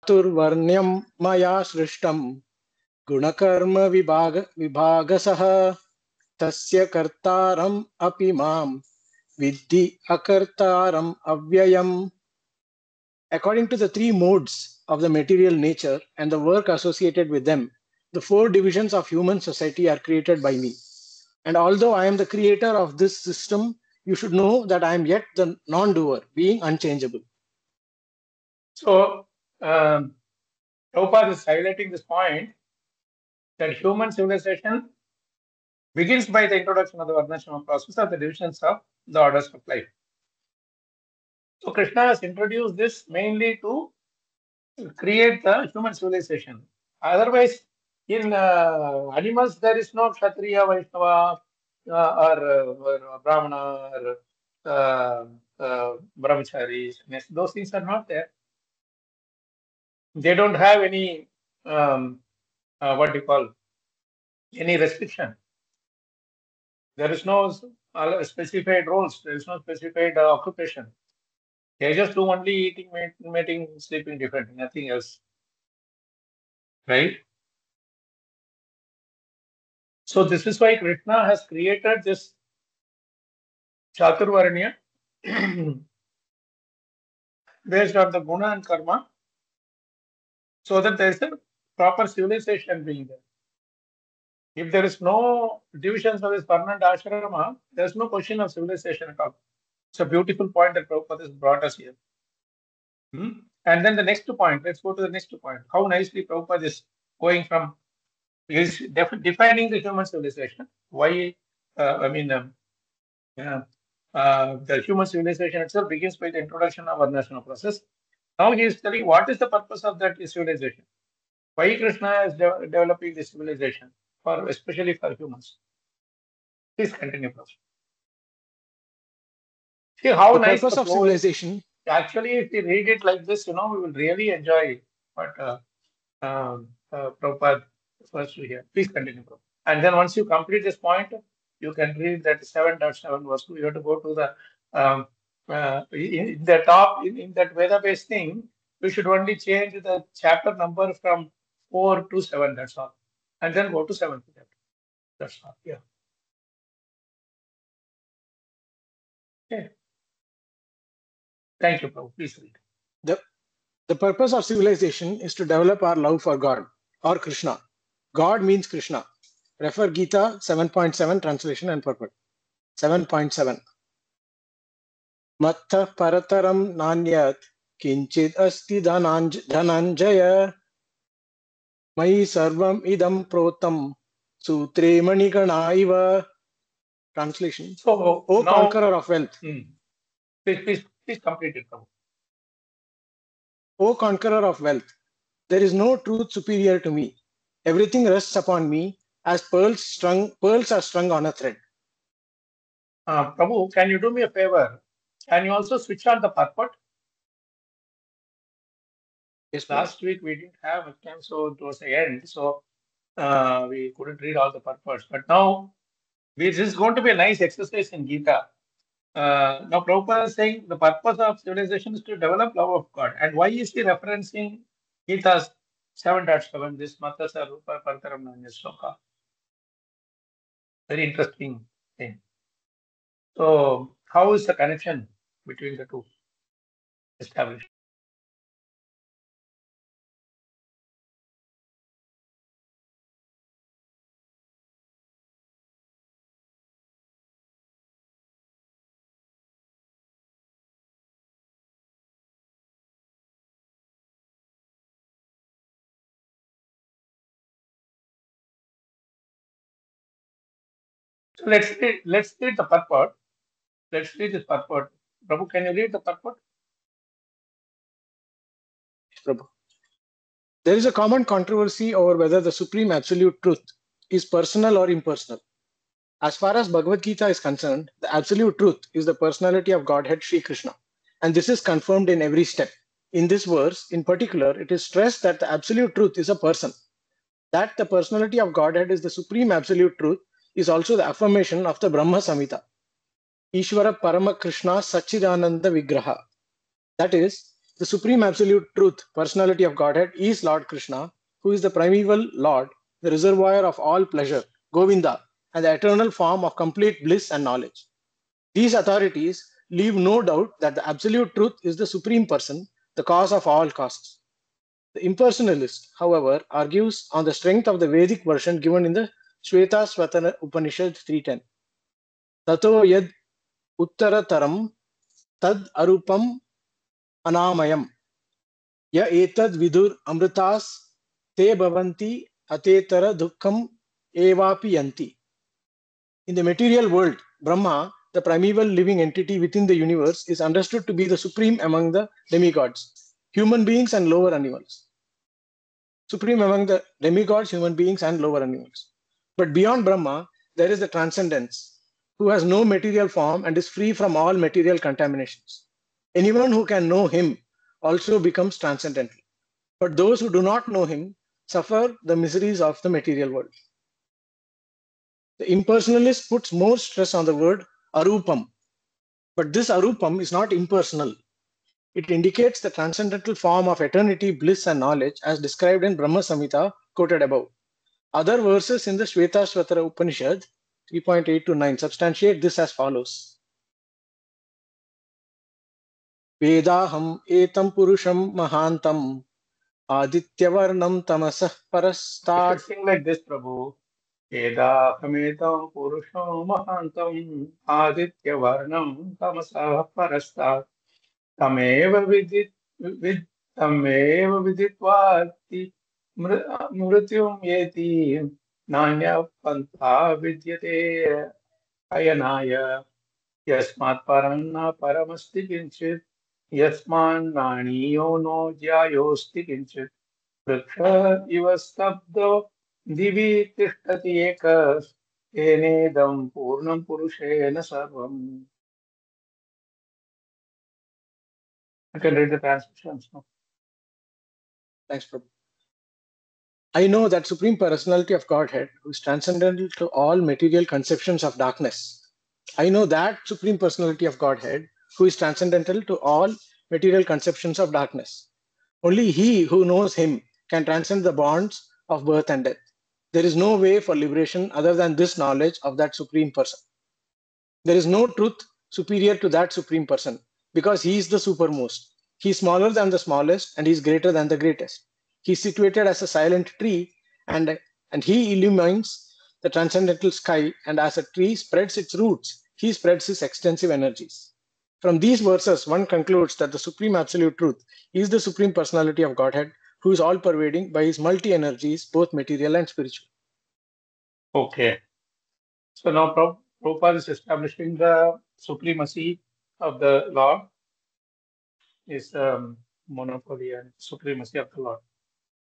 Turvarnyam maya srishtam gunakarma vibhagasah tasya kartaram api mam vidhi akartaram avyayam. According to the three modes of the material nature and the work associated with them, the four divisions of human society are created by me. And although I am the creator of this system, you should know that I am yet the non-doer, being unchangeable. So, Prabhupada is highlighting this point that human civilization begins by the introduction of the Varnashrama process of the divisions of the orders of life. So, Krishna has introduced this mainly to create the human civilization. Otherwise, in animals, there is no Kshatriya, Vaishnava, or Brahmana, or Brahmacharis. Those things are not there. They don't have any, what do you call, any restriction. There is no specified roles. There is no specified occupation. They just do only eating, mating, sleeping differently, nothing else. Right? So this is why Krishna has created this Chaturvarnya based on the guna and karma, so that there is a proper civilization being there. If there is no divisions of this Varna and Ashrama, there is no question of civilization at all. It's a beautiful point that Prabhupada has brought us here. And then the next point, let's go to the next point. How nicely Prabhupada is going from, is defining the human civilization. Why, the human civilization itself begins by the introduction of Varnashrama process. Now he is telling what is the purpose of that civilization. Why Krishna is developing this civilization, especially for humans. Please continue, Prabhupada. See how The nice purpose the of flow is. civilization. Actually, if we read it like this, we will really enjoy what Prabhupada refers to here. Please continue, Prabhupada. And then once you complete this point, you can read that 7.7 verse 2. You have to go to the in the top in that Veda-based thing. We should only change the chapter number from 4 to 7. That's all, and then go to 7th chapter. That's all. Yeah. Okay. Thank you, Prabhu. Please read. The purpose of civilization is to develop our love for God or Krishna. God means Krishna. Refer Gita 7.7 translation and purport. 7.7. Mattha parataram nanyat kinchid asti dhananjaya mai sarvam idam protam sutre manigana iva. Translation. So, O now, conqueror of wealth. Please complete it, Prabhu. O conqueror of wealth, there is no truth superior to me. Everything rests upon me as pearls are strung on a thread. Prabhu, can you do me a favor? Can you also switch on the purport? Yes, last week we didn't have a time, so it was the end. So we couldn't read all the purports. But now this is going to be a nice exercise in Gita. Now Prabhupada is saying the purpose of civilization is to develop love of God. And why is he referencing Gita's 7.7, this Mata Sarupa Partaram Nanya Sloka? Very interesting thing. So how is the connection between the two established? So let's read the purport. Let's read this purport. Prabhu, can you read the purport? Prabhu. There is a common controversy over whether the supreme absolute truth is personal or impersonal. As far as Bhagavad Gita is concerned, the absolute truth is the personality of Godhead Sri Krishna. And this is confirmed in every step. In this verse, in particular, it is stressed that the absolute truth is a person. That the personality of Godhead is the supreme absolute truth is also the affirmation of the Brahma Samhita. Ishvara Parama Krishna Sachidananda Vigraha. That is, The Supreme Absolute Truth, Personality of Godhead, is Lord Krishna, who is the primeval Lord, the reservoir of all pleasure, Govinda, and the eternal form of complete bliss and knowledge. These authorities leave no doubt that the Absolute Truth is the Supreme Person, the cause of all causes. The impersonalist, however, argues on the strength of the Vedic version given in the Shvetasvatara Upanishad 3.10. Tato yad uttarataram tad arupam anamayam ya etad vidur amritas te bhavanti atetara dukkham evapi yanti. In the material world, Brahma, the primeval living entity within the universe, is understood to be the supreme among the demigods, human beings and lower animals. Supreme among the demigods, human beings and lower animals. But beyond Brahma, there is the transcendence, who has no material form and is free from all material contaminations. Anyone who can know him also becomes transcendental. But those who do not know him suffer the miseries of the material world. The impersonalist puts more stress on the word arupam. But this arupam is not impersonal. It indicates the transcendental form of eternity, bliss, and knowledge as described in Brahma Samhita quoted above. Other verses in the Shvetasvatara Upanishad 3.8 to 9 substantiate this as follows. Vedaham etam purusham mahantam adityavarnam tamasah parastat. You should sing like this, Prabhu. Edahametam purusham mahantam aditya varnam tamasah parastat tameva viditvaati mrityum yeti nanya pantha vidyate ayanaya yasmat paranna paramasti kinchit yasman naniyo no jyayosti kinchit वृक्ष इव स्तब्धो दिवि तिष्ठति एकः तेनेदं पूर्णं पुरुषेण सर्वम्. I can read the translations now. Thanks, Prabhu. I know that Supreme Personality of Godhead, who is transcendental to all material conceptions of darkness. I know that Supreme Personality of Godhead, who is transcendental to all material conceptions of darkness. Only he who knows him can transcend the bonds of birth and death. There is no way for liberation other than this knowledge of that Supreme Person. There is no truth superior to that Supreme Person because he is the supermost. He is smaller than the smallest and he is greater than the greatest. He is situated as a silent tree and he illumines the transcendental sky, and as a tree spreads its roots, he spreads his extensive energies. From these verses, one concludes that the Supreme Absolute Truth is the Supreme Personality of Godhead, who is all-pervading by his multi-energies, both material and spiritual. Okay. So now Prabhupada is establishing the supremacy of the Lord, his monopoly and supremacy of the Lord.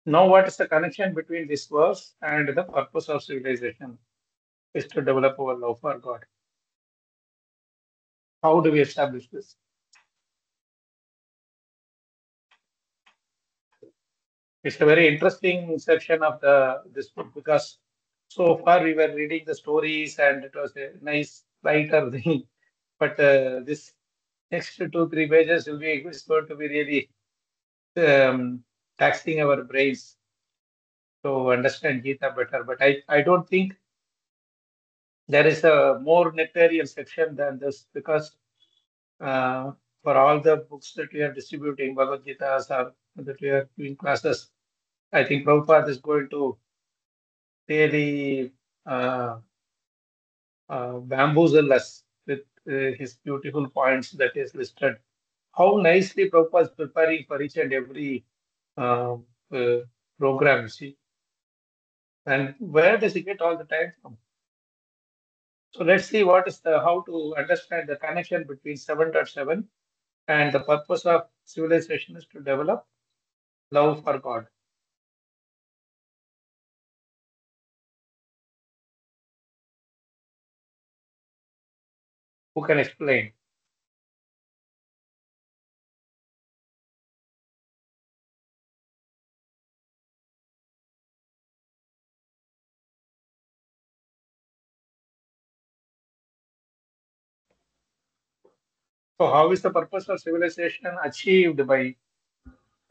Now, what is the connection between this verse and the purpose of civilization is to develop our love for God? How do we establish this? It's a very interesting section of this book because so far we were reading the stories and it was a nice lighter thing. But this next 2-3 pages is going to be really taxing our brains to understand Gita better. But I don't think there is a more nectarian section than this because for all the books that we are distributing, Bhagavad Gita's or that we are doing classes, I think Prabhupada is going to really bamboozle us with his beautiful points that is listed. How nicely Prabhupada is preparing for each and every uh, program, you see. And where does he get all the time from? So let's see what is how to understand the connection between 7.7 and the purpose of civilization is to develop love for God. Who can explain? So how is the purpose of civilization achieved by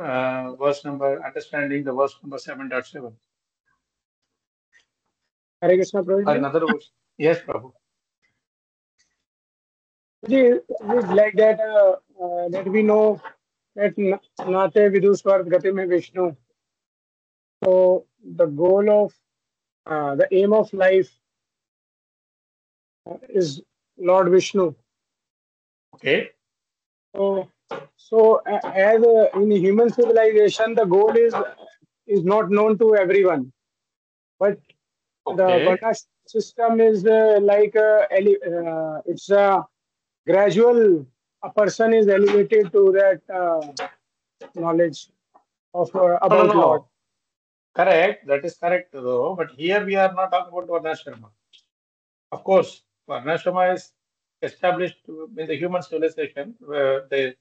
verse number, understanding the verse number 7.7. Hare Krishna, Or Prabhuji. in other words, yes, Prabhu. It's like that, that we know that Nate Viduswar Gati mein Vishnu. So the goal of, the aim of life is Lord Vishnu. Okay. So as in human civilization, the goal is not known to everyone, but the Okay. Varna system is it's a gradual. A person is elevated to that knowledge of about No. Lord. Correct. That is correct, though. But here we are not talking about Varnashrama. Of course, Varnashrama is established in the human civilization. The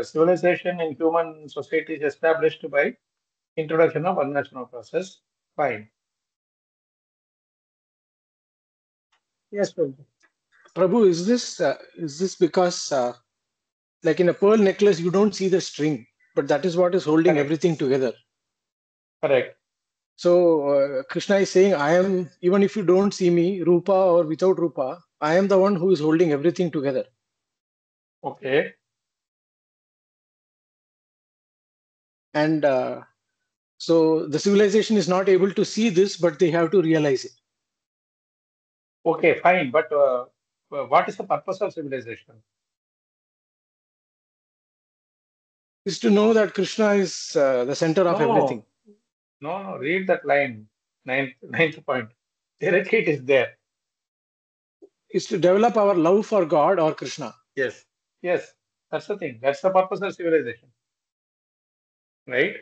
civilization in human society is established by introduction of Varnashrama process. Fine. Yes, Prabhu. Prabhu, is this because like in a pearl necklace you don't see the string, but that is what is holding Correct. everything together. Correct. So Krishna is saying, I am, even if you don't see me, Rupa or without Rupa, I am the one who is holding everything together. Okay. And so the civilization is not able to see this, but they have to realize it. Okay, fine. But what is the purpose of civilization? Is to know that Krishna is the center of everything. No. Read that line. Ninth point. Directly it is there. Is to develop our love for God or Krishna. Yes. That's the thing. That's the purpose of civilization. Right?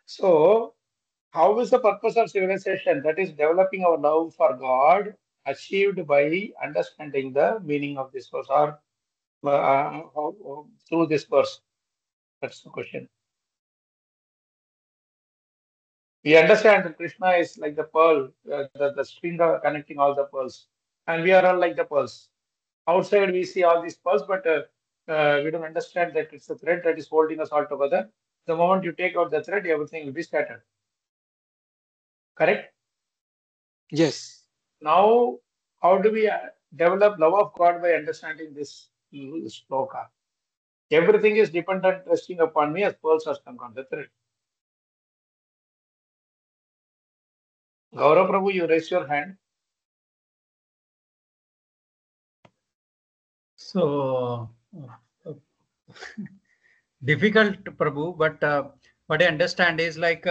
So, how is the purpose of civilization? That is developing our love for God, achieved by understanding the meaning of this verse or through this verse. That's the question. We understand that Krishna is like the pearl, the string connecting all the pearls, and we are all like the pearls. Outside we see all these pearls, but we don't understand that it's the thread that is holding us all together. The moment you take out the thread, everything will be scattered. Correct? Yes. Now, how do we develop love of God by understanding this sloka? Everything is dependent, resting upon me as pearls are stuck on the thread. Gaurav Prabhu, you raise your hand. So difficult, Prabhu, but what I understand is like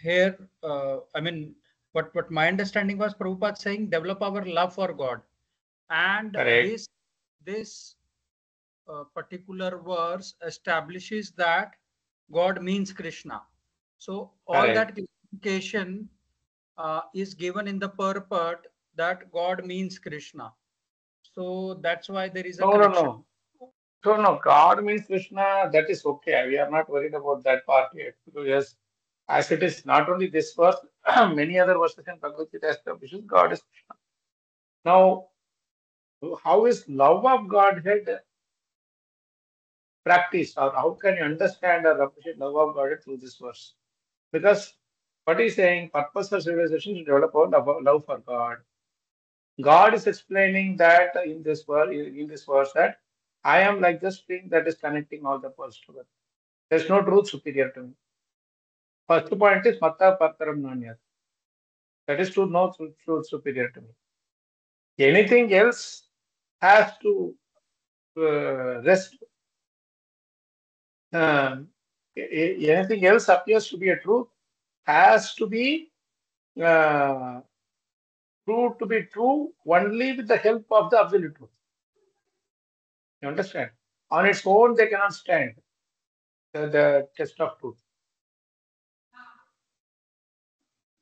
here, I mean, what my understanding was, Prabhupada saying, develop our love for God, and Correct. this particular verse establishes that God means Krishna. So all that clarification is given in the purport that God means Krishna. So that's why there is a connection. No. God means Krishna. That is okay. We are not worried about that part yet. Because yes, as it is not only this verse, many other verses in Bhagavad Gita establishes God is Krishna. Now, how is love of Godhead practiced, or how can you understand or appreciate love of Godhead through this verse? Because what he's saying, purpose of civilization is to develop our love for God. God is explaining that in this verse that I am like the string that is connecting all the pearls together. There's no truth superior to me. First point is Matta Partaram Nanyat. That is to know truth superior to me. Anything else has to rest. Anything else appears to be a truth has to be proved to be true only with the help of the absolute truth. You understand? On its own, they cannot stand the test of truth.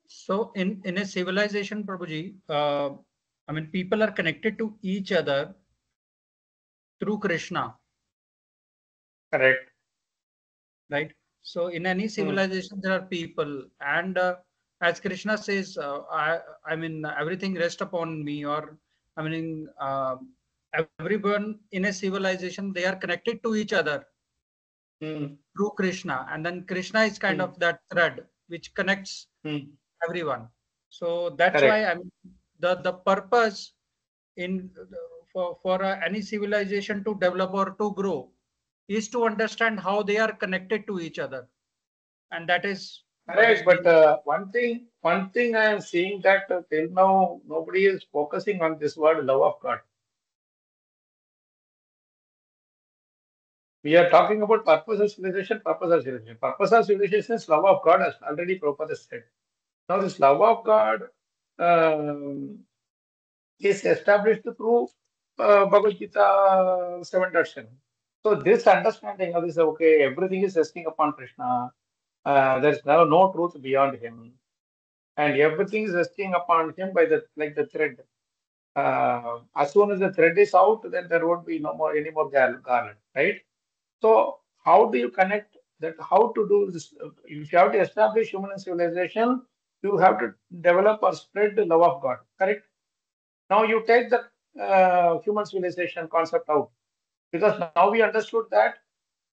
So in a civilization, Prabhuji, I mean, people are connected to each other through Krishna. Correct. Right. So in any civilization, there are people, and as Krishna says, I mean, everything rests upon me, or I mean, everyone in a civilization, they are connected to each other through Krishna. And then Krishna is kind of that thread which connects everyone. So that's why I mean the purpose in for any civilization to develop or to grow is to understand how they are connected to each other, and that is what is Correct. But one thing I am seeing that till now nobody is focusing on this word love of God. We are talking about purpose of civilization, purpose of civilization. Purpose of civilization is love of God, as already Prabhupada said. Now, this love of God is established through Bhagavad Gita 7.7. So, this understanding of this, okay, everything is resting upon Krishna. There's no truth beyond him. And everything is resting upon him by the thread. As soon as the thread is out, then there won't be any more garland, right? So how do you connect that? How to do this? If you have to establish human civilization, you have to develop or spread the love of God. Correct? Now you take the human civilization concept out, because now we understood that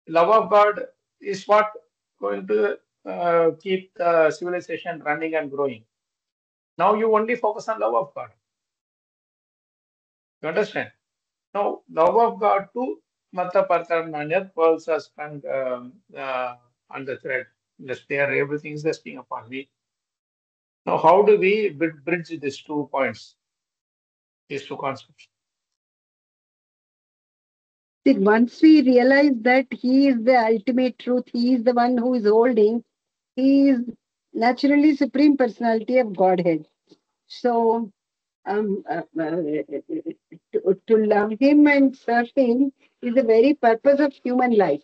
love of God is what going to keep the civilization running and growing. Now you only focus on love of God. You understand? Now, love of God to Mata Partarananyat pearls are strung on the thread. Just there, everything is resting upon me. Now, how do we bridge these 2 points, these 2 concepts? See, once we realize that he is the ultimate truth, he is the one who is holding, he is naturally supreme personality of Godhead. So, to love him and serve him is the very purpose of human life,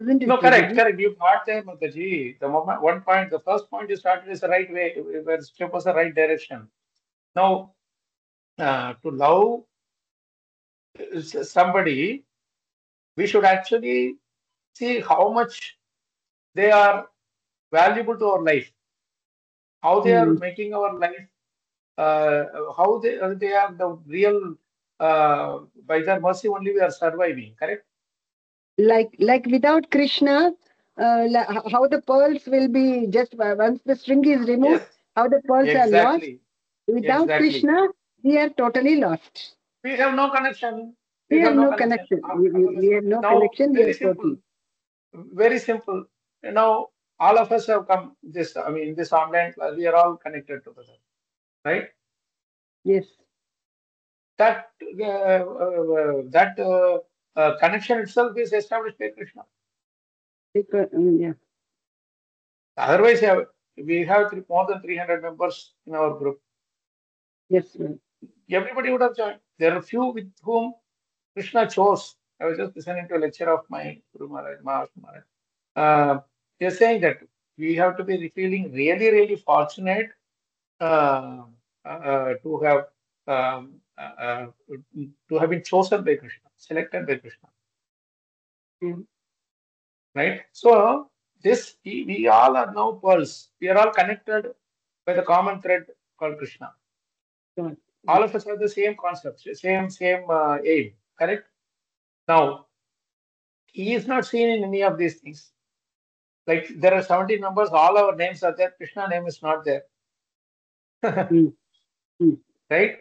isn't it? No, correct. Prabhuji? You got there, Mataji. The moment, one point, the first point you started is the right way, where step was the right direction. Now, to love somebody, we should actually see how much they are valuable to our life, how they are making our life, how they are the real, by their mercy only we are surviving, correct? Like without Krishna, how the pearls will be just once the string is removed, Yes, how the pearls are lost. exactly. Without Krishna, we are totally lost. We have no connection. We We have have no no connection. connection. We have no Now, connection. We very are simple. totally. Very simple. Now, all of us have come this, I mean, this online class, we are all connected together, right? Yes. That connection itself is established by Krishna. Yeah. Otherwise, we have more than 300 members in our group. Yes, ma'am. Everybody would have joined. There are few with whom Krishna chose. I was just listening to a lecture of my Guru Maharaj. They're saying that we have to be feeling really, really fortunate to have been chosen by Krishna, selected by Krishna. Right? So this we all are now pearls. We are all connected by the common thread called Krishna. All of us have the same concept, same aim. Correct? Now he is not seen in any of these things. Like there are 70 numbers, all our names are there. Krishna name is not there. Right?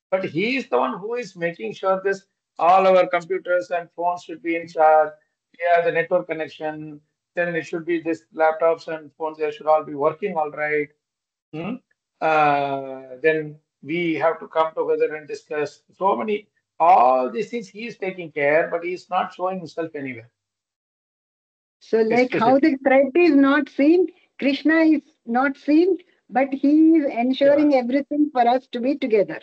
But he is the one who is making sure this all our computers and phones should be in charge. We have the network connection. Then it should be this laptops and phones. They should all be working all right. Then we have to come together and discuss so many. All these things he is taking care, but he is not showing himself anywhere. So, like how the thread is not seen, Krishna is not seen, but he is ensuring everything for us to be together.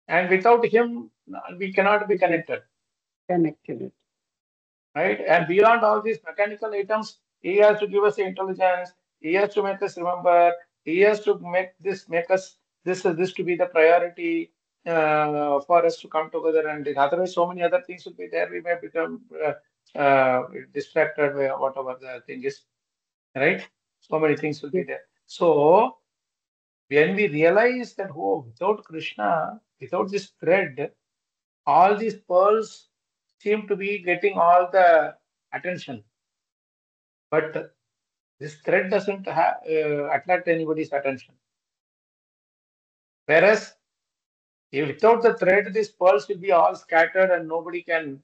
And without him, we cannot be connected. Connected. Right? And beyond all these mechanical items, he has to give us the intelligence. He has to make us remember. He has to make us this to be the priority for us to come together. And otherwise, so many other things will be there. We may become distracted by whatever the thing is. Right? So many things will be there. So when we realize that without Krishna, without this thread, all these pearls seem to be getting all the attention, but this thread doesn't attract anybody's attention. Whereas without the thread, these pearls will be all scattered and nobody can.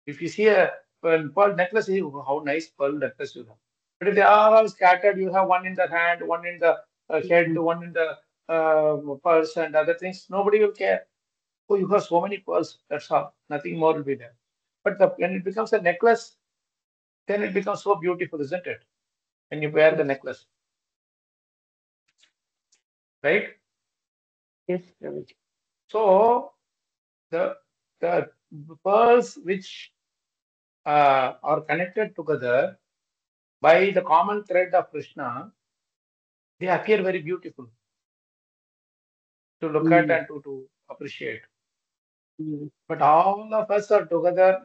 If you see a pearl necklace, you go, how nice pearl necklace you have. But if they are all scattered, you have one in the hand, one in the head, one in the purse, and other things. Nobody will care. Oh, you have so many pearls. That's all. Nothing more will be there. But when it becomes a necklace, then it becomes so beautiful, isn't it? When you wear the necklace, right? Yes, Prabhuji. So the pearls which are connected together by the common thread of Krishna, they appear very beautiful to look at and to appreciate. But all of us are together.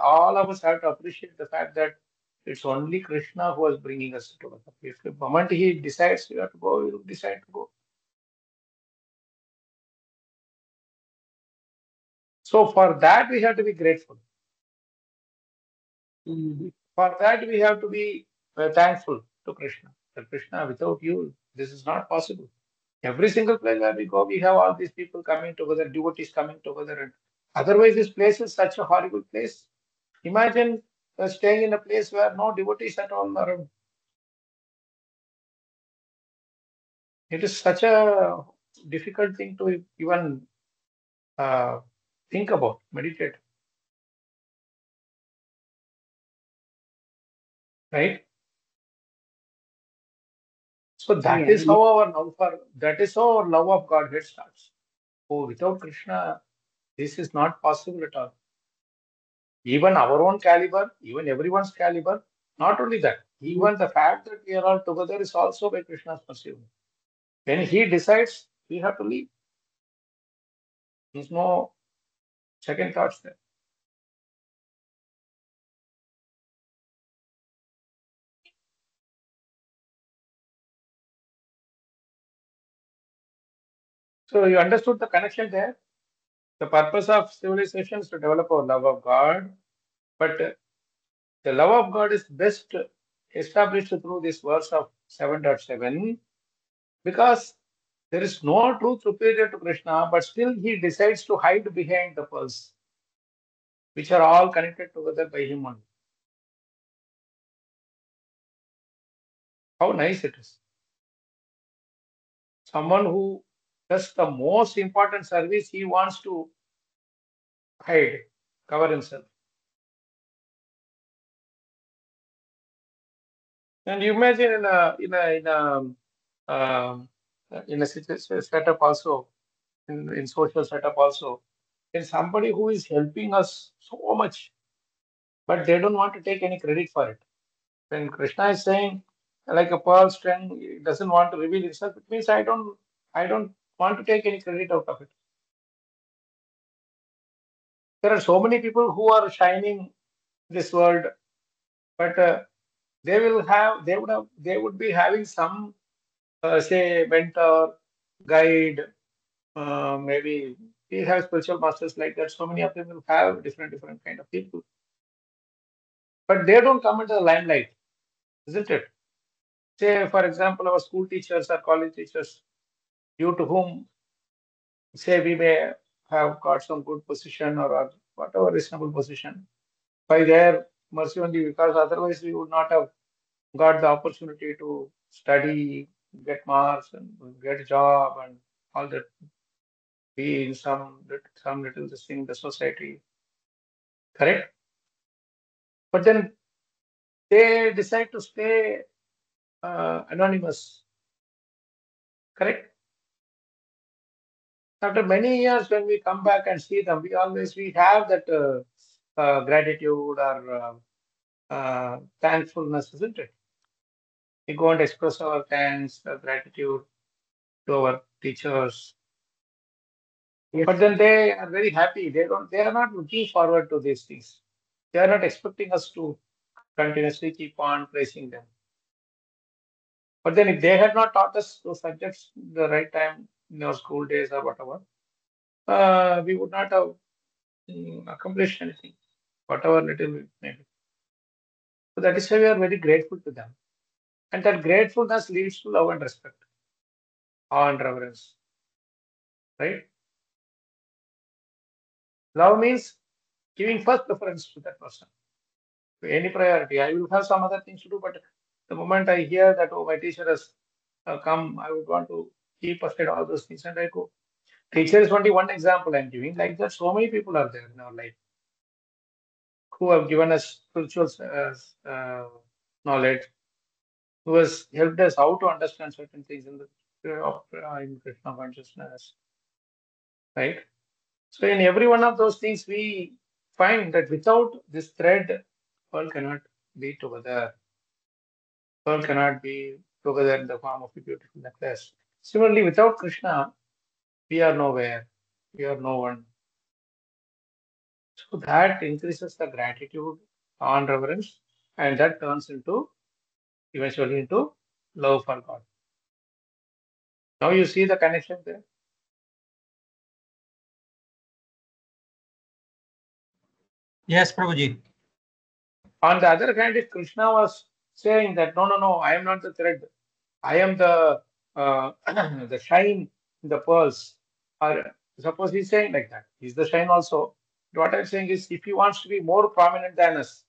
All of us have to appreciate the fact that it's only Krishna who is bringing us together. If the moment he decides you have to go, you decide to go. So for that we have to be grateful. For that we have to be thankful to Krishna. That Krishna, without you, this is not possible. Every single place where we go, we have all these people coming together, devotees coming together. And otherwise, this place is such a horrible place. Imagine staying in a place where no devotees at all are around. It is such a difficult thing to even think about, meditate. Right? So that is how our love of Godhead starts. Oh, without Krishna, this is not possible at all. Even our own caliber, even everyone's caliber. Not only that, even the fact that we are all together is also by Krishna's mercy. When he decides, we have to leave. There's no second thoughts there. So you understood the connection there. The purpose of civilization is to develop our love of God, but the love of God is best established through this verse of 7.7 because there is no truth superior to Krishna, but still he decides to hide behind the pearls, which are all connected together by him only. How nice it is. Someone who does the most important service, he wants to hide, cover himself. And you imagine in a setup also, in social setup also, there's somebody who is helping us so much, but they don't want to take any credit for it. When Krishna is saying, like a pearl string, he doesn't want to reveal himself, it means I don't want to take any credit out of it. There are so many people who are shining this world, but they would be having some say mentor, guide, maybe we have spiritual masters like that. So many of them will have different kind of people, but they don't come into the limelight, isn't it? Say, for example, our school teachers or college teachers, due to whom, say, we may have got some good position or whatever reasonable position by their mercy only, because otherwise we would not have got the opportunity to study, get marks, and get a job, and all that. Be in some little this thing in the society, correct? But then they decide to stay anonymous, correct? After many years, when we come back and see them, we have that gratitude or thankfulness, isn't it? We go and express our thanks, gratitude to our teachers. Yes. But then they are very happy. They are not looking forward to these things. They are not expecting us to continuously keep on praising them. But then if they had not taught us those subjects the right time in our school days or whatever, we would not have accomplish anything, whatever little it may be. So that is why we are very grateful to them. And that gratefulness leads to love and respect, awe and reverence. Right? Love means giving first preference to that person. Any priority. I will have some other things to do, but the moment I hear that, oh, my teacher has come, I would want to keep aside all those things and I go. Teacher is only one example I'm giving. Like that, so many people are there in our life who have given us spiritual knowledge, who has helped us how to understand certain things in the in Krishna consciousness, right? So in every one of those things, we find that without this thread, world cannot be together. World cannot be together in the form of a beautiful necklace. Similarly, without Krishna, we are nowhere. We are no one. So that increases the gratitude and reverence, and that turns into eventually into love for God. Now you see the connection there. Yes, Prabhuji. On the other hand, if Krishna was saying that no, I am not the thread, I am the the shine in the pearls, or suppose he's saying like that, he's the shine also. What I'm saying is, if he wants to be more prominent than us,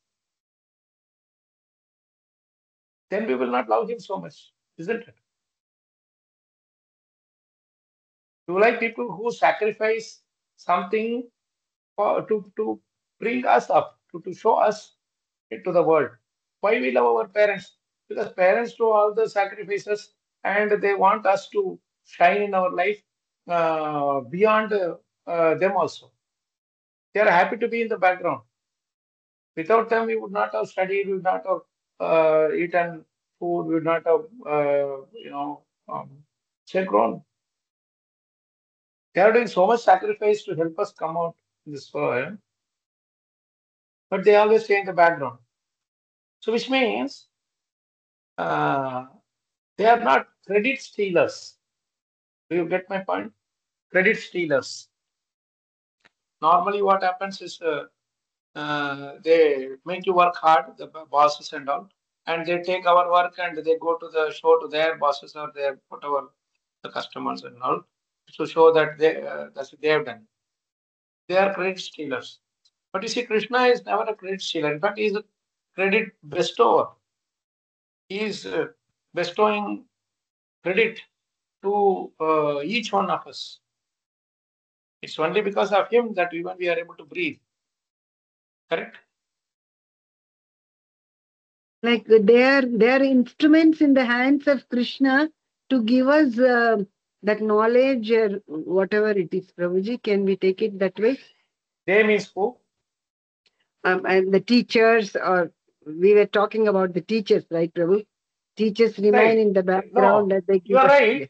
then we will not love him so much, isn't it? You like people who sacrifice something to bring us up, to show us into the world. Why we love our parents? Because parents do all the sacrifices and they want us to shine in our life beyond them also. They are happy to be in the background. Without them, we would not have studied, we would not have eaten food, we would not have, grown. They are doing so much sacrifice to help us come out in this world, but they always stay in the background. So, which means they are not credit stealers. Do you get my point? Credit stealers. Normally, what happens is they make you work hard, the bosses and all, and they take our work and they go to the show to their bosses or their whatever the customers and all to show that that's what they have done. They are credit stealers. But you see, Krishna is never a credit stealer. In fact, he is a credit bestower. He is bestowing credit to each one of us. It's only because of him that even we are able to breathe. Correct? Like they are instruments in the hands of Krishna to give us that knowledge, whatever it is. Prabhuji, can we take it that way? They means who? And the teachers, or we were talking about the teachers, right, Prabhu? Teachers remain in the background. No, that they you are right. Yes.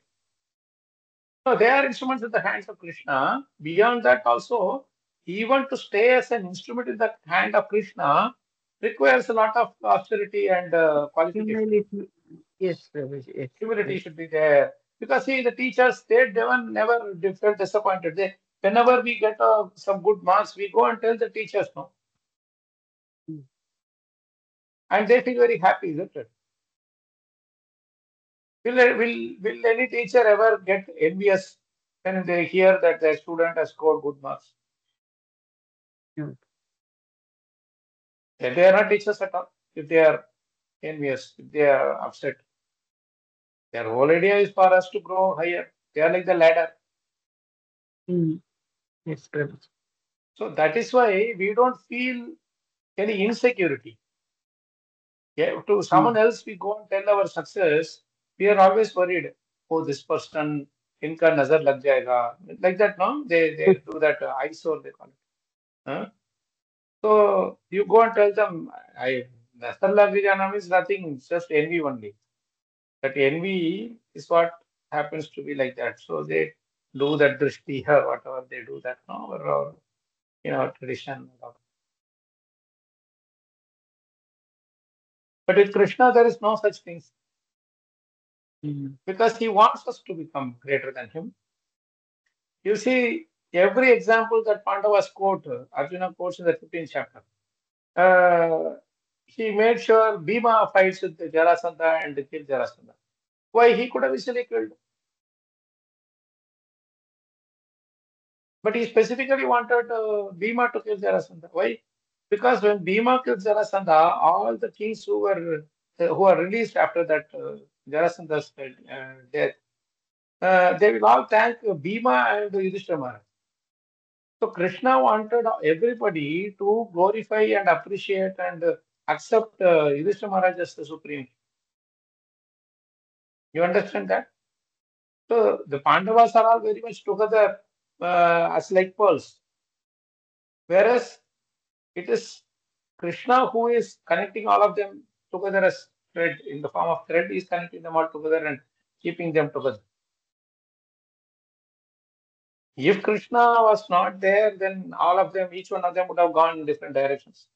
No, they are instruments in the hands of Krishna. Beyond that, also, even to stay as an instrument in the hand of Krishna requires a lot of austerity and qualification. Humility. Yes, Prabhuji. Yes. Humility should be there. Because see, the teachers, they never felt disappointed. Whenever we get some good marks, we go and tell the teachers no. And they feel very happy, isn't it? Will any teacher ever get envious when they hear that their student has scored good marks? No. They are not teachers at all. If they are envious, if they are upset, their whole idea is for us to grow higher. They are like the ladder. Yes, Prabhuji. So that is why we don't feel any insecurity. Yeah, to someone else, we go and tell our success. We are always worried. Oh, this person, inka nazar lag jayega. Like that, no? They do that eyesore, they call it. Huh? So you go and tell them, nazar lag jana means nothing. It's just envy only. That envy is what happens to be like that. So they do that drishti or whatever they do that, no? Or tradition. But with Krishna, there is no such things. Because he wants us to become greater than him. You see, every example that Pandavas quote, Arjuna quotes in the 15th chapter, he made sure Bhima fights with Jarasandha and kills Jarasandha. Why? He could have easily killed. But he specifically wanted Bhima to kill Jarasandha. Why? Because when Bhima kills Jarasandha, all the kings who are released after that Jarasandha's death, they will all thank Bhima and Yudhishthira Maharaj. So Krishna wanted everybody to glorify and appreciate and accept Yudhishthira Maharaj as the supreme. You understand that? So the Pandavas are all very much together as like pearls. Whereas it is Krishna who is connecting all of them together as thread. In the form of thread, he is connecting them all together and keeping them together. If Krishna was not there, then all of them, each one of them would have gone in different directions.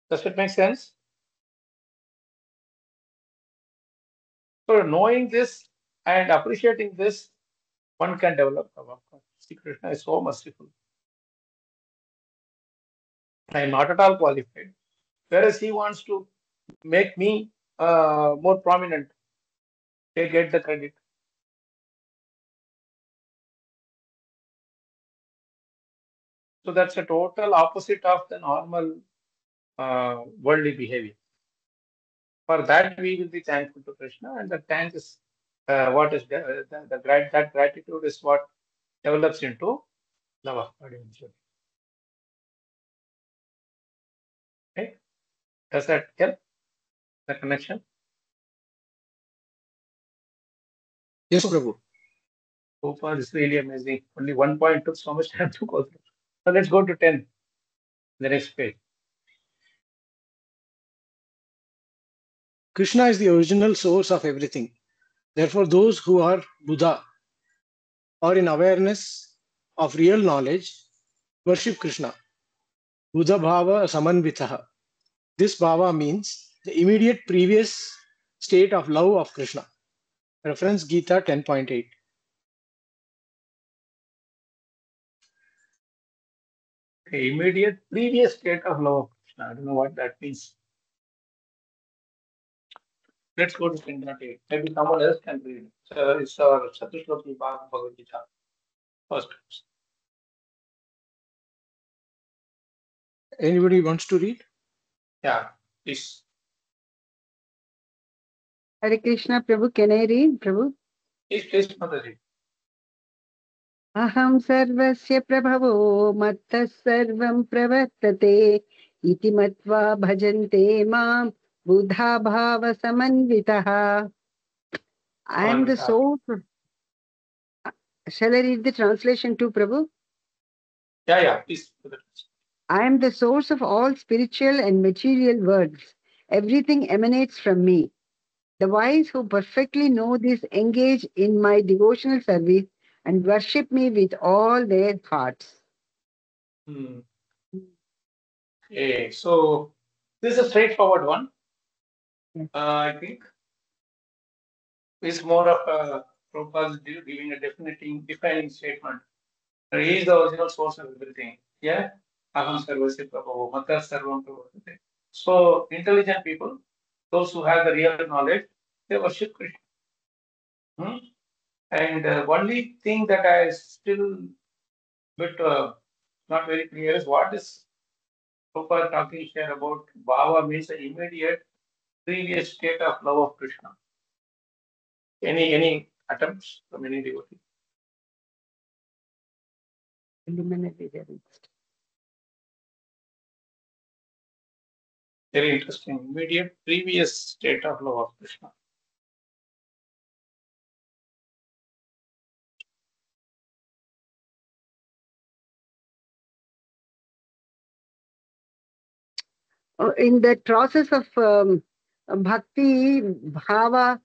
Does it make sense? So knowing this and appreciating this, one can develop love of God. See, Krishna is so merciful. I am not at all qualified. Whereas he wants to make me more prominent. They get the credit. So that's a total opposite of the normal worldly behavior. For that, we will be thankful to Krishna, and the thank is what is that gratitude is what develops into love of God eventually. Okay, does that help the connection? Yes, Prabhu. So far, it's really amazing. Only 1 point took so much time to go through. So let's go to 10, the next page. Krishna is the original source of everything. Therefore, those who are Buddha or in awareness of real knowledge worship Krishna. Buddha Bhava Samanvitaha. This Bhava means the immediate previous state of love of Krishna. Reference Gita 10.8. Okay, immediate previous state of love of Krishna. I don't know what that means. Let's go to 10.8. Maybe someone else can read. So it's our Chatusloki Bhagavad Gita. First. Anybody wants to read? Yeah, please. Hare Krishna, Prabhu. Can I read, Prabhu? Please, Mataji. Aham sarvasya prabhavo mattah sarvam pravartate iti matva bhajante mam buddha bhava samanvitaha. I am the source. Shall I read the translation too, Prabhu? Yeah, please. I am the source of all spiritual and material worlds. Everything emanates from me. The wise who perfectly know this engage in my devotional service and worship me with all their hearts. Okay, so this is a straightforward one. Yes. I think it's more of a Prabhupada giving a defining statement. He is the original source of everything. Yeah? Aham sarvasya prabhavo, mattah sarvam pravartate. So intelligent people, those who have the real knowledge, they worship Krishna. And only thing that I still bit not very clear is what is Prabhupada talking here about. Bhava means the immediate previous state of love of Krishna. Any attempts from any devotee? Very interesting. Immediate previous state of love of Krishna. In that process of bhakti, bhava,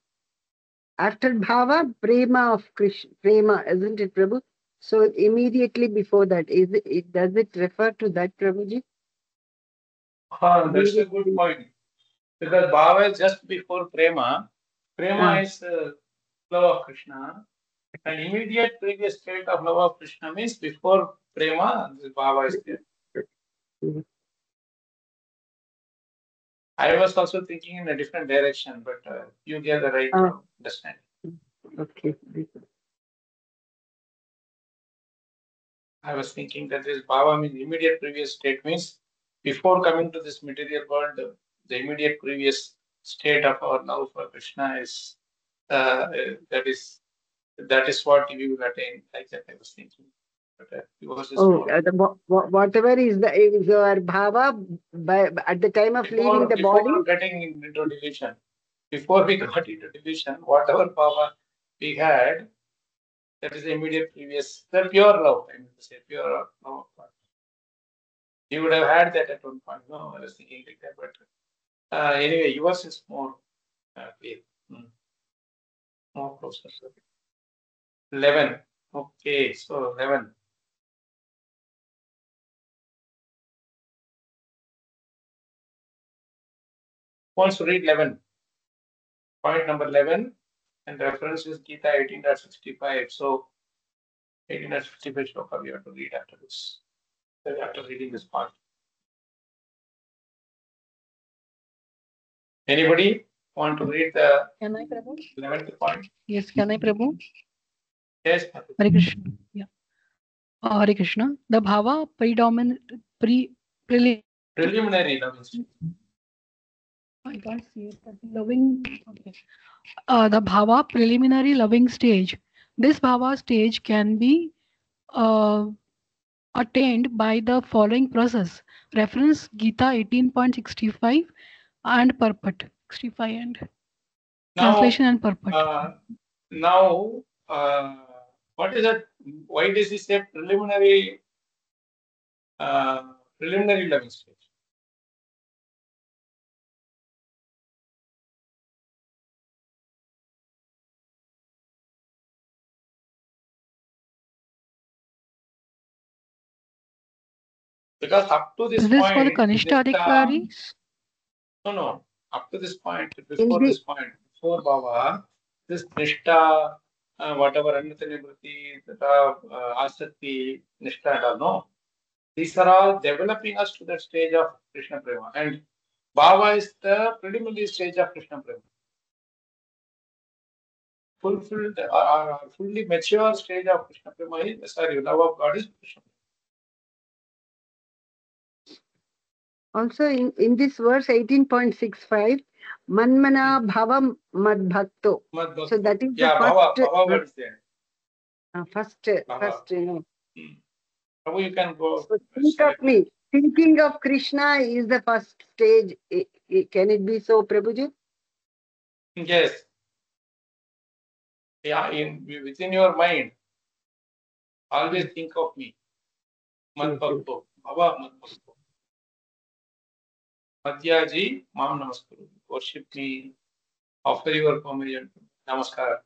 after bhava, prema of Krishna, prema, isn't it, Prabhu? So immediately before that, does it refer to that, Prabhuji? That's a good point. Because bhava is just before prema. Prema is love of Krishna. An immediate previous state of love of Krishna means before prema, this bhava is there. I was also thinking in a different direction, but you gave the right understanding. Okay. I was thinking that this bhava means immediate previous state means before coming to this material world, the immediate previous state of our love for Krishna is that is what we will attain. Like that, I was thinking. But whatever is your bhava at the time of leaving the body. Before getting into delusion, before we got into delusion, whatever bhava we had, that is the immediate previous, the pure love. I mean to say, pure love. You would have had that at one point. No, I was thinking like that, but anyway, yours is more clear. More closer. 11. Okay, so 11. Wants to read 11. Point number 11, and reference is Gita 18.65. So 18.65 shloka we have to read after this. After reading this part. Anybody want to read the 11th point? Yes, can I, Prabhu? Yes. Hare Krishna. Yeah. Hare Krishna. The bhava preliminary loving stage. I can't see it. Loving. Okay. The bhava preliminary loving stage. This bhava stage can be attained by the following process. Reference Gita 18.65 and purport 65 and translation and purport. Now, what is that? Why does he say preliminary loving stage? Because up to this point, is this for the Kanishta Adhikaris? No. Up to this point, before Bhava, this Nishta, whatever Anita Nibrati, Asakti, Nishta and all, no. These are all developing us to that stage of Krishna Prema. And Bhava is the preliminary stage of Krishna Prema. Fulfilled or fully mature stage of Krishna Prema is, love of God is Krishna Prema. Also in this verse 18.65, Manmana Bhavam Madbhakto. So that is the first. Bhava word is there. First, you know. Prabhu, you can go. So think of me. Thinking of Krishna is the first stage. Can it be so, Prabhuji? Yes. Yeah, within your mind, always think of me. Madbhakto. Bhava Madbhakto. Madhyaji, Mam Namaskaru. Worship me. Offer your homage. Namaskar.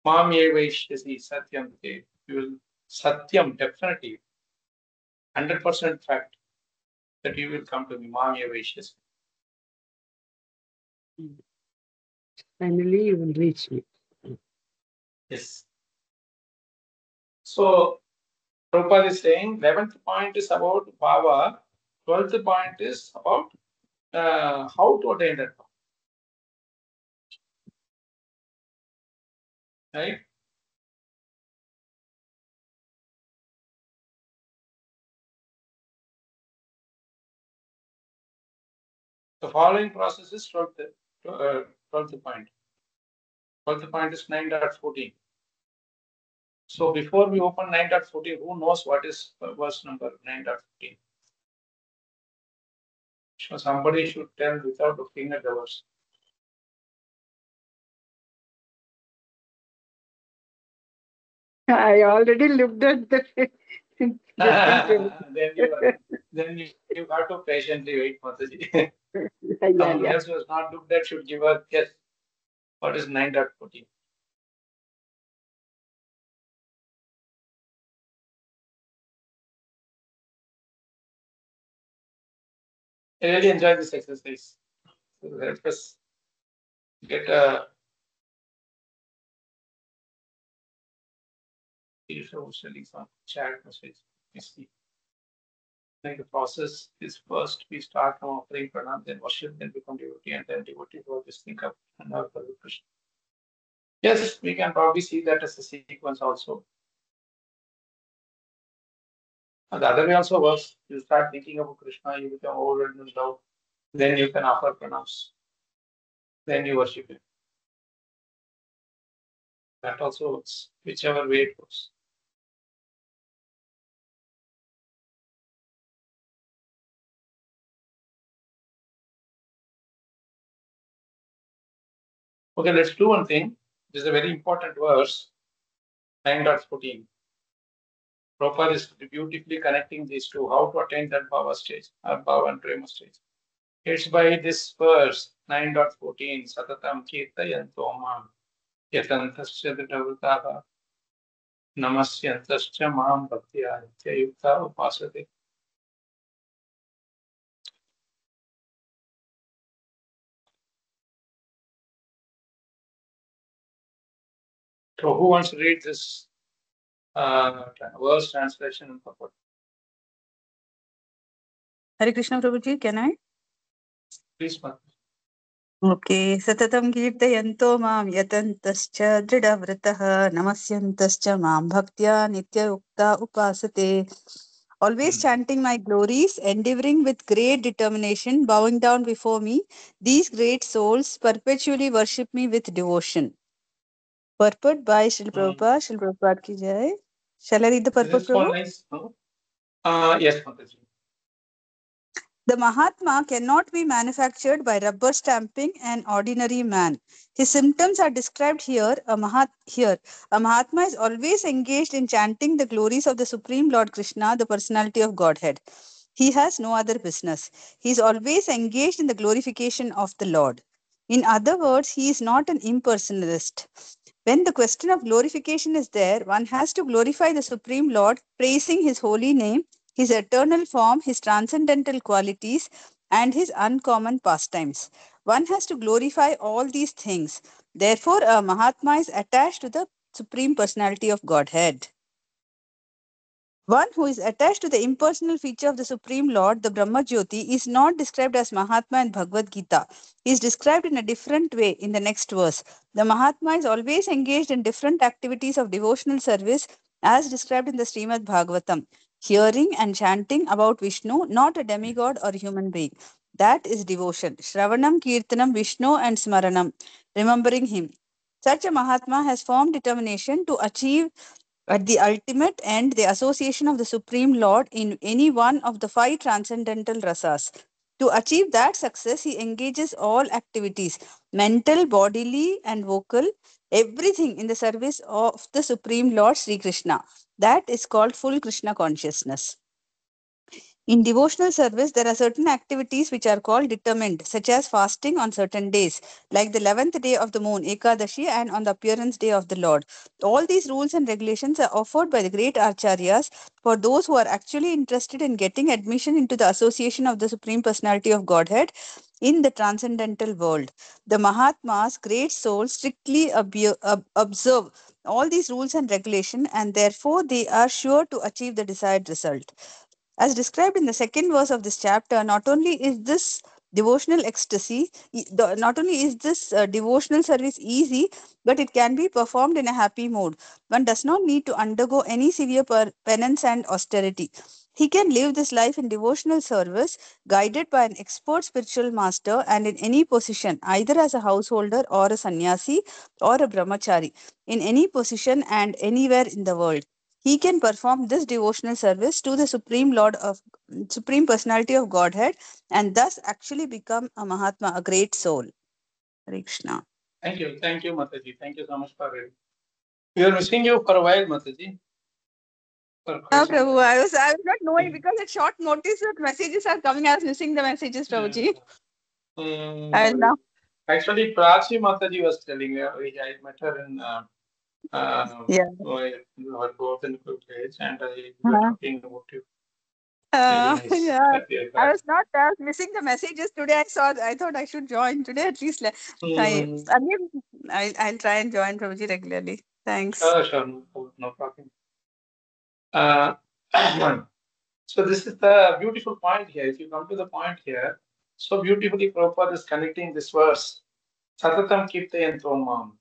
Mam ye vaishyasi satyam te. You will satyam, definitely. 100% fact that you will come to me. Mam ye vaishyasi. Finally, you will reach me. Yes. So, Prabhupada is saying 11th point is about bhava, 12th point is about how to attain that bhava. Right? The following process is 12th point. 12th point is 9.14. So before we open 9.14, who knows what is verse number 9.14? So somebody should tell without looking at the verse. I already looked at the. then you have to patiently wait, Mataji. Someone else who has not looked at should give a guess. What is 9.14? I really enjoy this exercise. So help us get a selling some chat message. You see. Like the process is first we start from offering pranam, then worship, then become devotee, and then devotee will always think of another Krishna. Yes, we can probably see that as a sequence also. And the other way also works. You start thinking about Krishna, you become overwhelmed with love, then you can offer pranams, then you worship him. That also works, whichever way it goes. Okay, let's do one thing. This is a very important verse, 9.14. Prabhupada is beautifully connecting these two, how to attain that bhava stage, bhava and prema stage. It's by this verse, 9.14, Satatam Kirtayanto Mam, Yatantasya Dritavataha, Namasyantasya Mam Bhaktya Nityayukta Upasate. So who wants to read this verse translation and purport? Hare Krishna Prabhuji, can I? Please, Mataji. Okay. Satatam kirtayanto mam yatantascha dridavratah namasyantascha mam bhaktya nityayukta upasate. Always chanting my glories, endeavoring with great determination, bowing down before me, these great souls perpetually worship me with devotion. Purport by Srila Prabhupada. Srila Prabhupada ki jai. Shall I read the purport, This one Prabhu? nice, no? Yes, Mataji. The Mahatma cannot be manufactured by rubber stamping an ordinary man. His symptoms are described here. A Mahatma is always engaged in chanting the glories of the Supreme Lord Krishna, the personality of Godhead. He has no other business. He is always engaged in the glorification of the Lord. In other words, he is not an impersonalist. When the question of glorification is there, one has to glorify the Supreme Lord, praising his holy name, his eternal form, his transcendental qualities, and his uncommon pastimes. One has to glorify all these things. Therefore, a Mahatma is attached to the Supreme Personality of Godhead. One who is attached to the impersonal feature of the Supreme Lord, the Brahma Jyoti, is not described as Mahatma in Bhagavad Gita. He is described in a different way in the next verse. The Mahatma is always engaged in different activities of devotional service as described in the Srimad Bhagavatam. Hearing and chanting about Vishnu, not a demigod or human being. That is devotion. Shravanam, Kirtanam, Vishnu and Smranam. Remembering him. Such a Mahatma has firm determination to achieve at the ultimate end, the association of the Supreme Lord in any one of the five transcendental rasas. To achieve that success, he engages all activities, mental, bodily, and vocal, everything in the service of the Supreme Lord Sri Krishna. That is called full Krishna consciousness. In devotional service, there are certain activities which are called determined, such as fasting on certain days, like the 11th day of the moon, Ekadashi, and on the appearance day of the Lord. All these rules and regulations are offered by the great acharyas for those who are actually interested in getting admission into the association of the Supreme Personality of Godhead in the transcendental world. The Mahatmas, great souls, strictly observe all these rules and regulations, and therefore they are sure to achieve the desired result. As described in the second verse of this chapter, not only is this devotional ecstasy, not only is this devotional service easy, but it can be performed in a happy mood. One does not need to undergo any severe penance and austerity. He can live this life in devotional service, guided by an expert spiritual master and in any position, either as a householder or a sannyasi or a brahmachari, in any position and anywhere in the world. He can perform this devotional service to the Supreme Supreme Personality of Godhead, and thus actually become a Mahatma, a great soul. Hare Krishna. Thank you, Mataji. Thank you so much for reading. We are missing you for a while, Mataji. Prabhu, I was not knowing because at short notice that messages are coming. I was missing the messages, Prabhuji. Now. Actually, Prachi Mataji was telling me, I met her in golden village, and we were talking about you. Nice. Yeah, I was missing the messages today. I thought I should join today at least. I'll try and join Prabhuji regularly. Thanks. Sure, no problem. So this is the beautiful point here. If you come to the point here, so beautifully Prabhupada is connecting this verse. Satatam Kirtayanto Mam.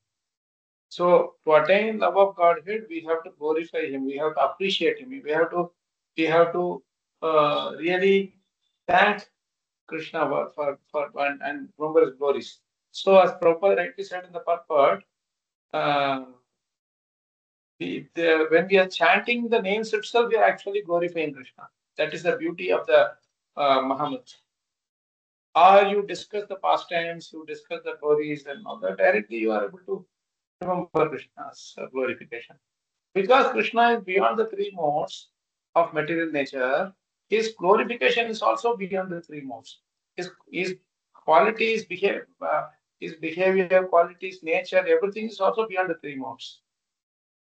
So to attain love of Godhead, we have to glorify Him. We have to appreciate Him. We have to really thank Krishna for and remember His glories. So as Prabhupada rightly said in the purport, when we are chanting the names itself, we are actually glorifying Krishna. That is the beauty of the Mahamudra. Or you discuss the pastimes, you discuss the glories and all that, directly you are able to remember Krishna's glorification. Because Krishna is beyond the three modes of material nature, his glorification is also beyond the three modes. His qualities, his behavior, qualities, nature, everything is also beyond the three modes.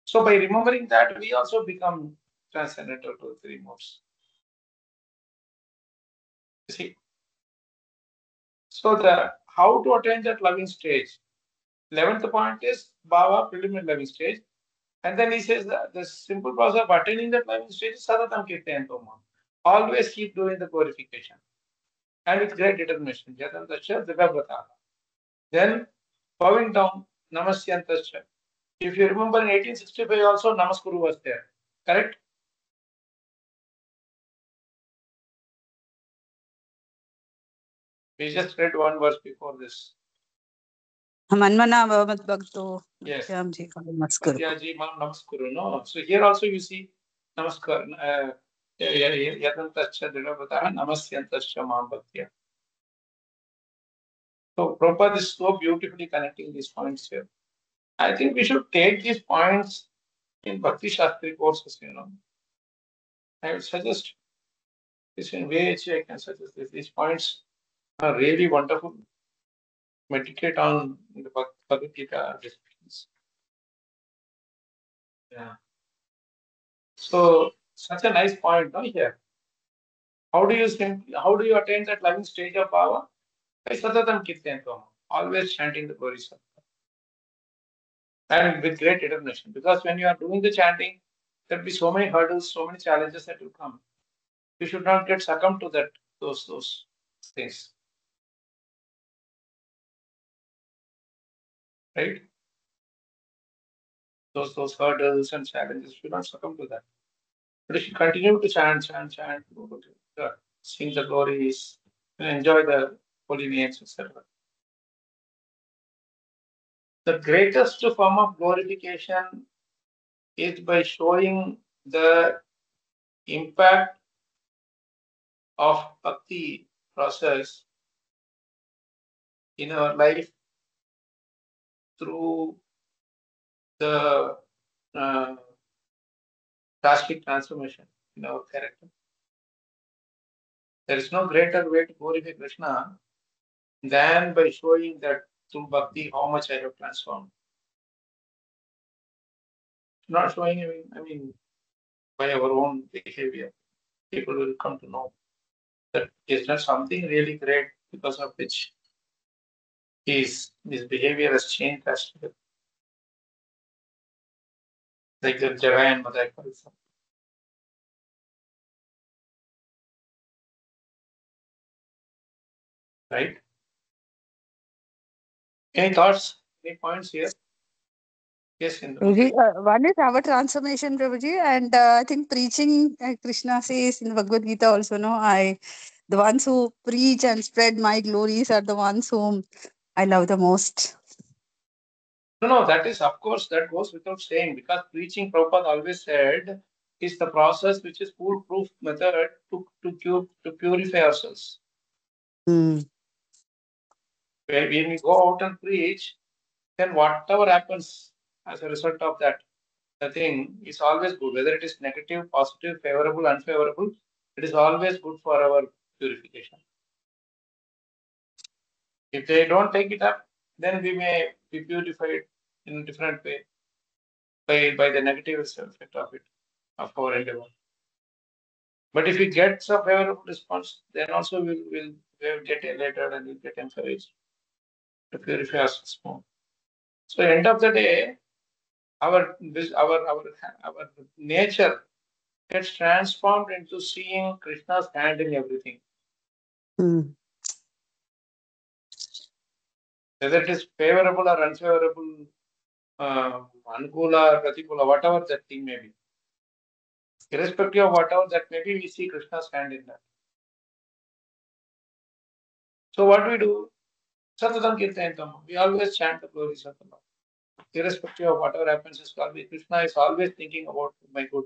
So by remembering that, we also become transcendental to the three modes. You see? So how to attain that loving stage? 11th point is Bhava, preliminary loving stage. And then he says that the simple process of attaining that loving stage is Sadatam Kirtayanto Mam. Always keep doing the glorification. And with great determination. Jatantascha Divavrata. Then bowing down, Namasyantascha. If you remember in 1865 also Namaskuru was there. Correct? We just read one verse before this. Manmana Bhavat Bhakto. Yes. Namaskuru. Namaskuru. No. So here also you see Namaskar. Yatantascha Divavrata Namasyantascha Mam Bhaktya. So Prabhupada is so beautifully connecting these points here. I think we should take these points in Bhakti Shastri courses, I would suggest this in which I can suggest this. These points are really wonderful. Meditate on the Bhagavad Gita disciplines. Yeah. So such a nice point, here. How do you attain that loving stage of Bhava? By Satatam Kirtayanto. Always chanting the glories of God. And with great determination. Because when you are doing the chanting, there will be so many hurdles, so many challenges that will come. You should not get succumbed to those things. Right? Those hurdles and challenges, should not succumb to that. But if you continue to chant, sing the glories, and enjoy the holy names, etc. The greatest form of glorification is by showing the impact of bhakti process in our life through the drastic transformation in our character. There is no greater way to glorify Krishna than by showing that through bhakti how much I have transformed. Not showing, by our own behavior, people will come to know that is not something really great because of which his behavior has changed drastically. Like the Java and Madai, for example. Right? Any thoughts? Any points here? Yes, Prabhuji, one is our transformation, Prabhuji, and I think preaching, Krishna says in Bhagavad Gita also, the ones who preach and spread my glories are the ones whom I love the most. No, that is, of course, that goes without saying, because preaching, Prabhupada always said, is the process which is foolproof method to purify ourselves. Mm. When we go out and preach, then whatever happens as a result of that, the thing is always good, whether it is negative, positive, favorable, unfavorable, it is always good for our purification. If they don't take it up, then we may be purified in a different way by the negative effect of it, of our endeavor. But if we get some favorable response, then also we'll get elated and we'll get encouraged to purify ourselves more. So end of the day, our nature gets transformed into seeing Krishna's hand in everything. Whether it is favorable or unfavorable, Anukula, Pratikula, whatever that thing may be. Irrespective of whatever that may be, we see Krishna's hand in that. So what do we do? Satadam Kirtanam. We always chant the glories of the Lord. Irrespective of whatever happens, Krishna is always thinking about my good.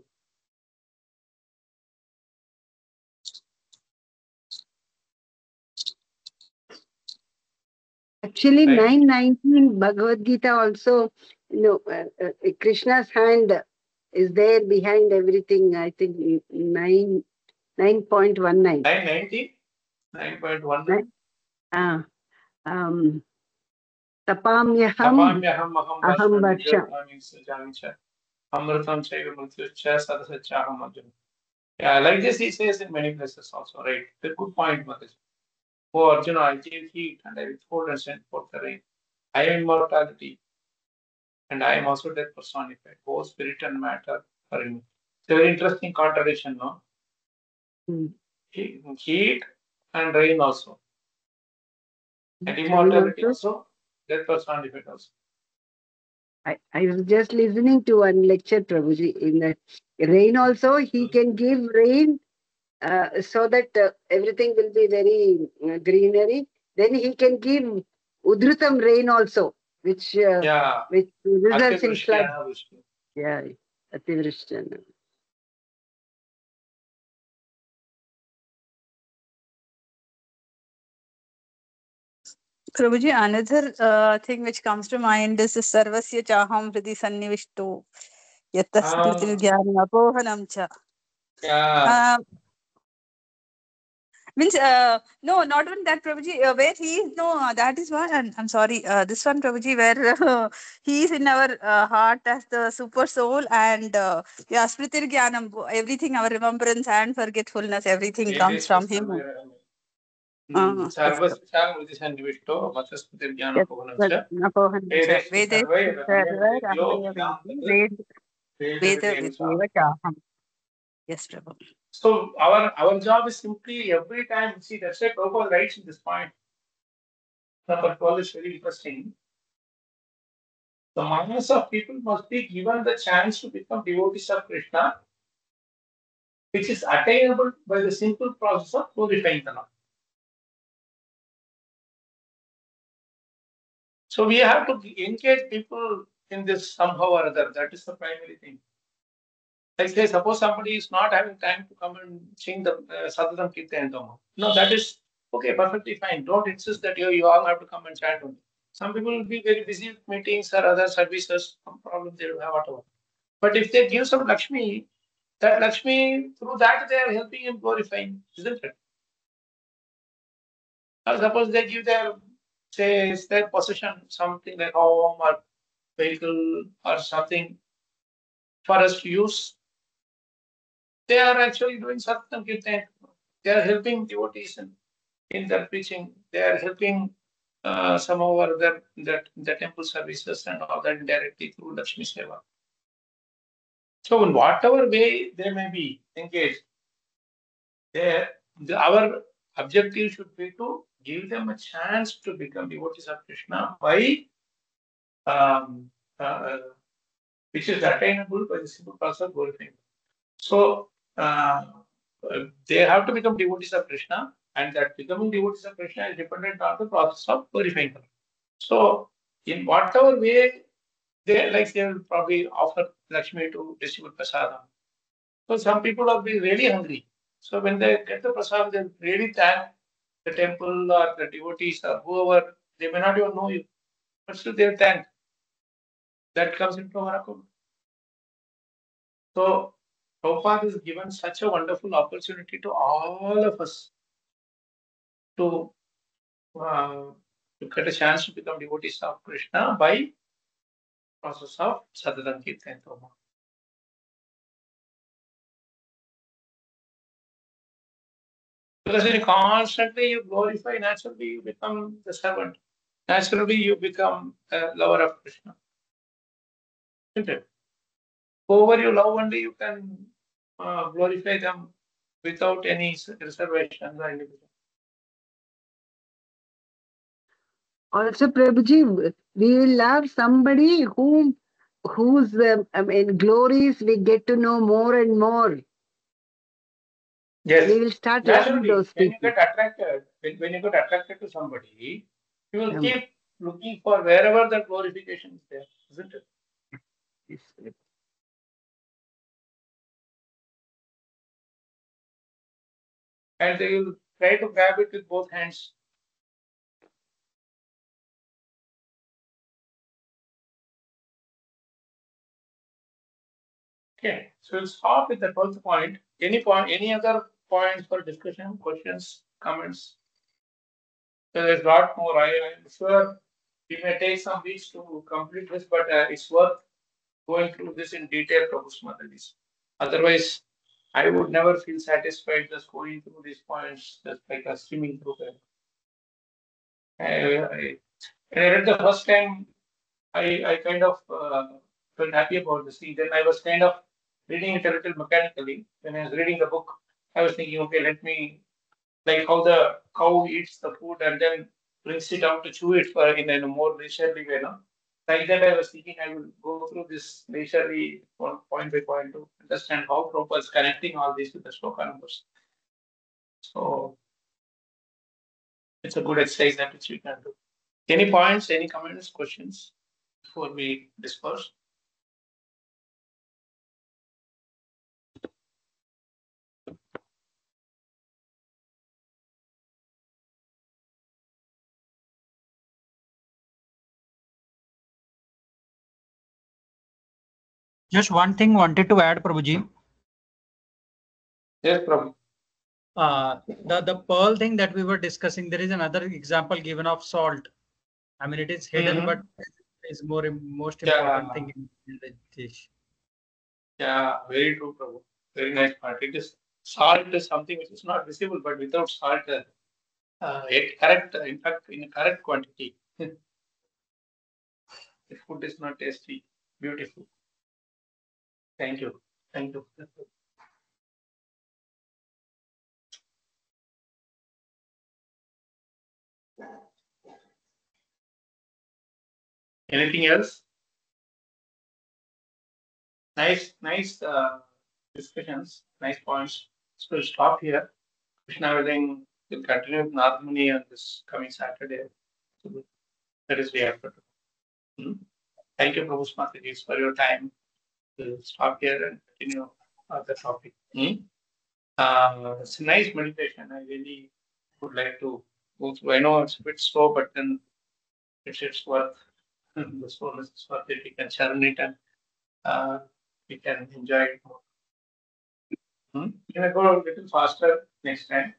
Actually, Right. 919 Bhagavad Gita also, Krishna's hand is there behind everything. I think 9.19. 990? 9.19? Tapamyaham aham varsha. Amritam chaiva mrityuscha sadasachaham arjuna. Yeah, like this he says in many places also, right? The good point, Mataji. Oh Arjuna, I gave heat and I withhold and sent forth the rain. I am immortality and I am also death personified. Both spirit and matter are in me. It's a very interesting contradiction, no? Heat and rain also. And immortality also, death personified also. I was just listening to one lecture, Prabhuji, in that rain also, he can give rain so that everything will be very greenery. Then he can give Udrutam rain also, which results in flood. Yeah, Ativrishti. Prabhuji, another thing which comes to mind is Sarvasya Chaham Hridi Sannivishto Yatasmritil Jnana Apohanam Cha. Means, no, not even that, Prabhuji, where he is, no, that is one, I'm sorry, this one, Prabhuji, where he is in our heart as the super soul and, yeah, Smritir Jnanam, everything, our remembrance and forgetfulness, everything comes from him. Yes, Prabhu. So our job is simply every time, see, that's why Prabhupada writes in this point. Number 12 is very interesting. The mass of people must be given the chance to become devotees of Krishna, which is attainable by the simple process of glorifying the Lord. So we have to engage people in this somehow or other. That is the primary thing. Like say, suppose somebody is not having time to come and sing the Satadam Kirtanam. No, that is okay, perfectly fine. Don't insist that you all have to come and chant only. Some people will be very busy with meetings or other services, some problem they will have whatever. But if they give some Lakshmi, that Lakshmi, through that they are helping and glorifying, isn't it? Or suppose they give their, say, it's their possession, something like home or vehicle or something for us to use. They are actually doing Satyam Kirtan. They are helping devotees in their preaching. They are helping some of the temple services and all that indirectly through Lakshmi Seva. So in whatever way they may be engaged, our objective should be to give them a chance to become devotees of Krishna by which is attainable by the simple process of glorifying. So they have to become devotees of Krishna, and that becoming devotees of Krishna is dependent on the process of glorifying them. So in whatever way they will probably offer Lakshmi to distribute prasadam. So some people will be really hungry. So when they get the prasadam, they really thank the temple or the devotees or whoever. They may not even know you, but still they thank. That comes into our account. So Prabhupada has given such a wonderful opportunity to all of us to get a chance to become devotees of Krishna by process of Sadhana Kirtan. Because when constantly you glorify, naturally you become the servant. Naturally you become a lover of Krishna. Isn't it? Whoever you love only you can glorify them without any reservations or inhibition. Also, Prabhuji, we will love somebody whose glories we get to know more and more. Yes. We will start Naturally, loving those when people. you get attracted, when you get attracted to somebody, you will keep looking for wherever the glorification is there, isn't it? Yes. And they will try to grab it with both hands. Okay, so we'll stop with the 12th point. Any other points for discussion, questions, comments? So there's a lot more. I'm sure we may take some weeks to complete this, but it's worth going through this in detail, Prabhupada. Otherwise, I would never feel satisfied just going through these points, just like a skimming through them. When I read the first time, I kind of felt happy about this thing. Then I was kind of reading it a little mechanically. When I was reading the book, I was thinking, okay, let me, like how the cow eats the food and then brings it out to chew it in a more leisurely way. No? Like that, I was thinking I will go through this leisurely point by point to understand how Prabhupada is connecting all these with the shloka numbers. So it's a good exercise that which we can do. Any points, any comments, questions before we disperse? Just one thing wanted to add, Prabhuji. Yes, Prabhu. The pearl thing that we were discussing, there is another example given of salt. I mean, it is hidden, but it's most important thing in the dish. Yeah, very true, Prabhu. Very nice point. It is salt is something which is not visible, but without salt, in fact, in correct quantity, the food is not tasty. Beautiful. Thank you. Thank you. Anything else? Nice discussions, nice points. So we'll stop here. Krishna Wedding will continue with Narmani on this coming Saturday. So that is the effort. Thank you, Prabhu Mataji, for your time. We'll stop here and continue the topic. It's a nice meditation. I really would like to go through. I know it's a bit slow, but then it's worth the slowness is worth it. We can churn it and we can enjoy it more. We're going to go a little faster next time.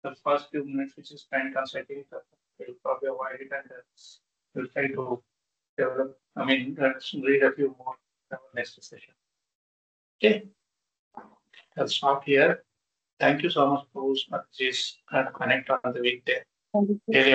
The first few minutes which is spent consulting, we'll probably avoid it and we'll try to develop, read a few more in our next session. Okay, I'll stop here. Thank you so much, Prabhu Mataji, connect on the weekday. Thank you. Really